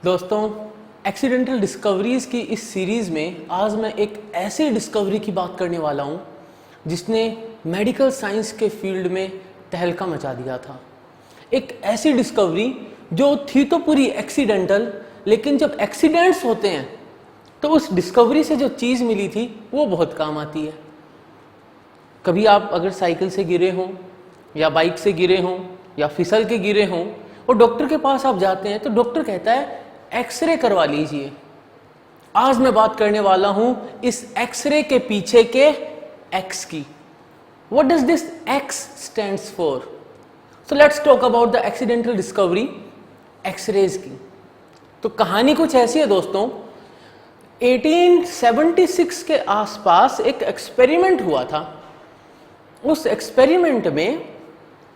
दोस्तों, accidental discoveries की इस सीरीज़ में आज मैं एक ऐसी डिस्कवरी की बात करने वाला हूँ जिसने मेडिकल साइंस के फील्ड में तहलका मचा दिया था। एक ऐसी डिस्कवरी जो थी तो पूरी एक्सीडेंटल, लेकिन जब एक्सीडेंट्स होते हैं तो उस डिस्कवरी से जो चीज़ मिली थी वो बहुत काम आती है। कभी आप अगर साइकिल से गिरे हों या बाइक से गिरे हों या फिसल के गिरे हों और डॉक्टर के पास आप जाते हैं तो डॉक्टर कहता है एक्सरे करवा लीजिए। आज मैं बात करने वाला हूं इस एक्सरे के पीछे के एक्स की। What does this X stands for? So let's talk about the accidental discovery X-rays की। तो कहानी कुछ ऐसी है दोस्तों, 1876 के आसपास एक एक्सपेरिमेंट हुआ था। उस एक्सपेरिमेंट में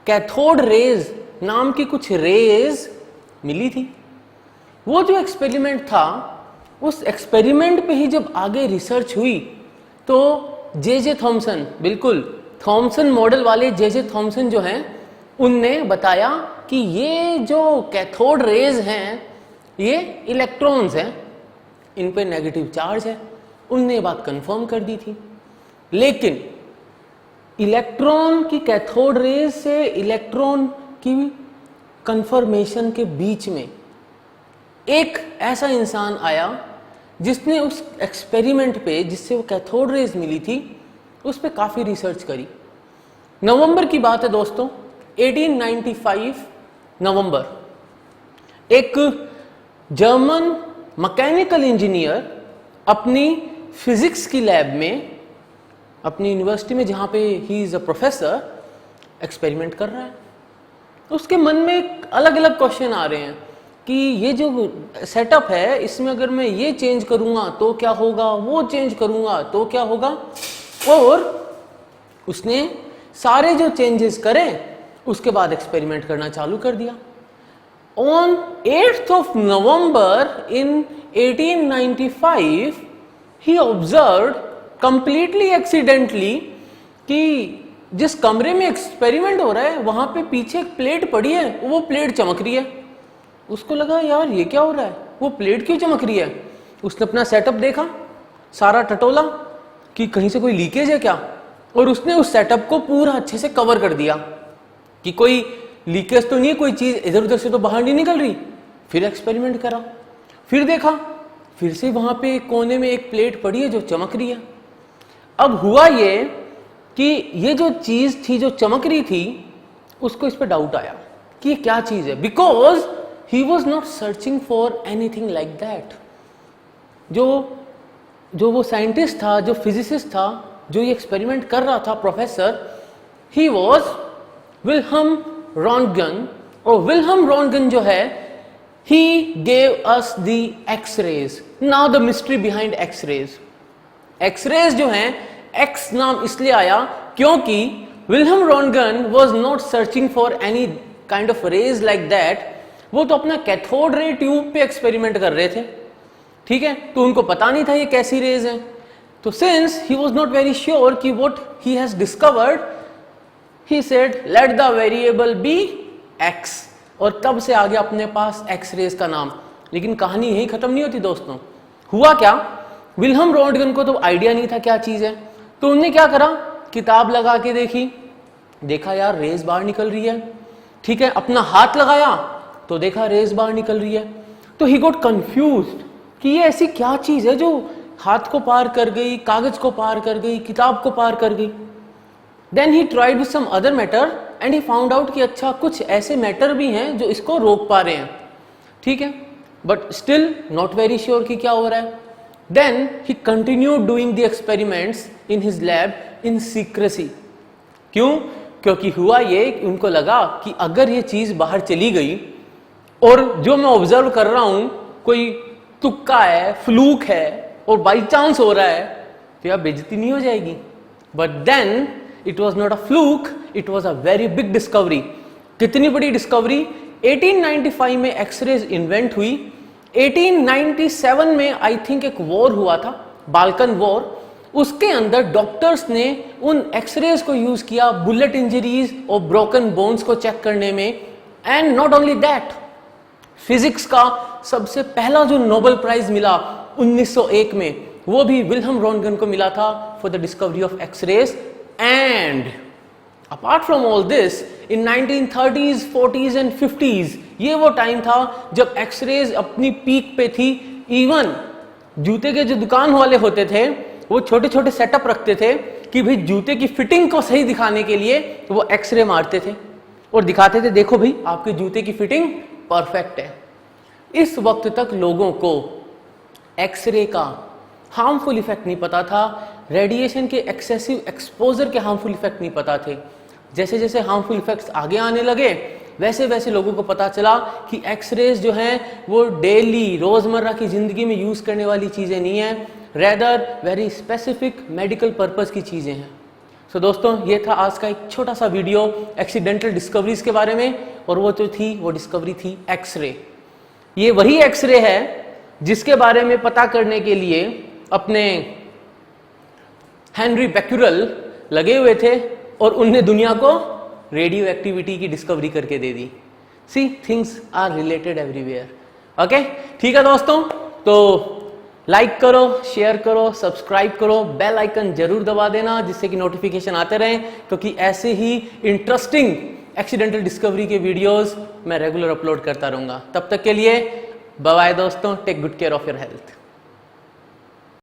कैथोड रेज नाम की कुछ रेज मिली थी। वो जो एक्सपेरिमेंट था, उस एक्सपेरिमेंट पे ही जब आगे रिसर्च हुई तो जे थॉमसन, बिल्कुल थॉमसन मॉडल वाले जे थॉमसन जो हैं, उनने बताया कि ये जो कैथोड रेज हैं ये इलेक्ट्रॉन्स हैं, इन पे नेगेटिव चार्ज है। उनने ये बात कंफर्म कर दी थी। लेकिन इलेक्ट्रॉन की कैथोड रेज से इलेक्ट्रॉन की कंफर्मेशन के बीच में एक ऐसा इंसान आया जिसने उस एक्सपेरिमेंट पे, जिससे वो कैथोड रेज मिली थी, उस पे काफ़ी रिसर्च करी। नवंबर की बात है दोस्तों, 1895 नवंबर, एक जर्मन मैकेनिकल इंजीनियर अपनी फिजिक्स की लैब में, अपनी यूनिवर्सिटी में जहाँ पे he is a professor, experiment कर रहा है। उसके मन में अलग अलग क्वेश्चन आ रहे हैं कि ये जो सेटअप है इसमें अगर मैं ये चेंज करूँगा तो क्या होगा, वो चेंज करूँगा तो क्या होगा। और उसने सारे जो चेंजेस करें उसके बाद एक्सपेरिमेंट करना चालू कर दिया। On 8th of November in 1895 he observed completely accidentally कि जिस कमरे में एक्सपेरिमेंट हो रहा है वहां पे पीछे एक प्लेट पड़ी है, वो प्लेट चमक रही है। उसको लगा यार ये क्या हो रहा है, वो प्लेट क्यों चमक रही है। उसने अपना सेटअप देखा, सारा टटोला कि कहीं से कोई लीकेज है क्या, और उसने उस सेटअप को पूरा अच्छे से कवर कर दिया कि कोई लीकेज तो नहीं है, कोई चीज इधर उधर से तो बाहर नहीं निकल रही। फिर एक्सपेरिमेंट करा, फिर देखा, फिर से वहां पे कोने में एक प्लेट पड़ी है जो चमक रही है। अब हुआ ये कि ये जो चीज थी जो चमक रही थी, उसको इस पर डाउट आया कि ये क्या चीज है, because he was not searching for anything like that. जो वो साइंटिस्ट था, जो फिजिसिस्ट था, जो ये एक्सपेरिमेंट कर रहा था, professor, he was Wilhelm Roentgen. और विल्हम रॉन्टगन जो है, he gave us the X-rays. Now the mystery behind X-rays. X-rays जो हैं, एक्स नाम इसलिए आया क्योंकि Wilhelm Roentgen was not searching for any kind of rays like that. वो तो अपना कैथोड रे ट्यूब पे एक्सपेरिमेंट कर रहे थे, ठीक है, तो उनको पता नहीं था ये कैसी रेज है। तो since he was not very sure कि what he has discovered, he said let the variable be x, और तब से आगे अपने पास एक्स रेज का नाम। लेकिन कहानी यही खत्म नहीं होती दोस्तों। हुआ क्या, विल्हम रॉन्टगन को तो आइडिया नहीं था क्या चीज है, तो उन्होंने क्या करा, किताब लगा के देखा यार रेज बाहर निकल रही है, ठीक है, अपना हाथ लगाया तो देखा रेज बाहर निकल रही है। तो ही गॉट कंफ्यूज्ड कि ये ऐसी क्या चीज है जो हाथ को पार कर गई, कागज को पार कर गई, किताब को पार कर गई। Then he tried with some other matter and he found out कि अच्छा कुछ ऐसे मैटर भी हैं जो इसको रोक पा रहे हैं, ठीक है, but still not very sure कि क्या हो रहा है। Then he continued doing the experiments in his lab in secrecy. क्यों? क्योंकि हुआ ये, उनको लगा कि अगर ये चीज बाहर चली गई और जो मैं ऑब्जर्व कर रहा हूं कोई तुक्का है, फ्लूक है और बाई चांस हो रहा है, तो यार बेइज्जती नहीं हो जाएगी। But then it was not a fluke, it was a very big discovery. कितनी बड़ी डिस्कवरी? 1895 में एक्सरेज इन्वेंट हुई। 1897 में आई थिंक एक वॉर हुआ था, बाल्कन वॉर। उसके अंदर डॉक्टर्स ने उन एक्सरेज को यूज किया बुलेट इंजरीज और ब्रोकन बोन्स को चेक करने में। And not only that, physics का सबसे पहला जो नोबेल प्राइज मिला 1901 में, वो भी विल्हेम रॉन्टगन को मिला था for the discovery of X-rays. And apart from all this, in 1930s, 40s and 50s, ये वो टाइम था जब एक्सरेज अपनी पीक पे थी। इवन जूते के जो दुकान वाले होते थे वो छोटे छोटे सेटअप रखते थे कि भाई जूते की फिटिंग को सही दिखाने के लिए वो एक्सरे मारते थे और दिखाते थे, देखो भाई आपके जूते की फिटिंग परफेक्ट है। इस वक्त तक लोगों को एक्सरे का हार्मफुल इफेक्ट नहीं पता था, रेडिएशन के एक्सेसिव एक्सपोजर के हार्मफुल इफेक्ट नहीं पता थे। जैसे जैसे हार्मफुल इफेक्ट्स आगे आने लगे वैसे वैसे लोगों को पता चला कि एक्सरेज जो हैं वो डेली रोजमर्रा की जिंदगी में यूज करने वाली चीजें नहीं है, rather very specific medical purpose की चीजें हैं। सो दोस्तों, ये था आज का एक छोटा सा वीडियो एक्सीडेंटल डिस्कवरीज के बारे में, और वो जो थी वो डिस्कवरी थी एक्सरे। ये वही एक्सरे है जिसके बारे में पता करने के लिए अपने हेनरी बैक्यूरेल लगे हुए थे और उनने दुनिया को रेडियो एक्टिविटी की डिस्कवरी करके दे दी। See, things are related everywhere. Okay, ठीक है दोस्तों, तो लाइक करो, शेयर करो, सब्सक्राइब करो, बेल आइकन जरूर दबा देना जिससे कि नोटिफिकेशन आते रहें, क्योंकि ऐसे ही इंटरेस्टिंग एक्सीडेंटल डिस्कवरी के वीडियोस मैं रेगुलर अपलोड करता रहूंगा। तब तक के लिए बाय बाय दोस्तों, take good care of your health.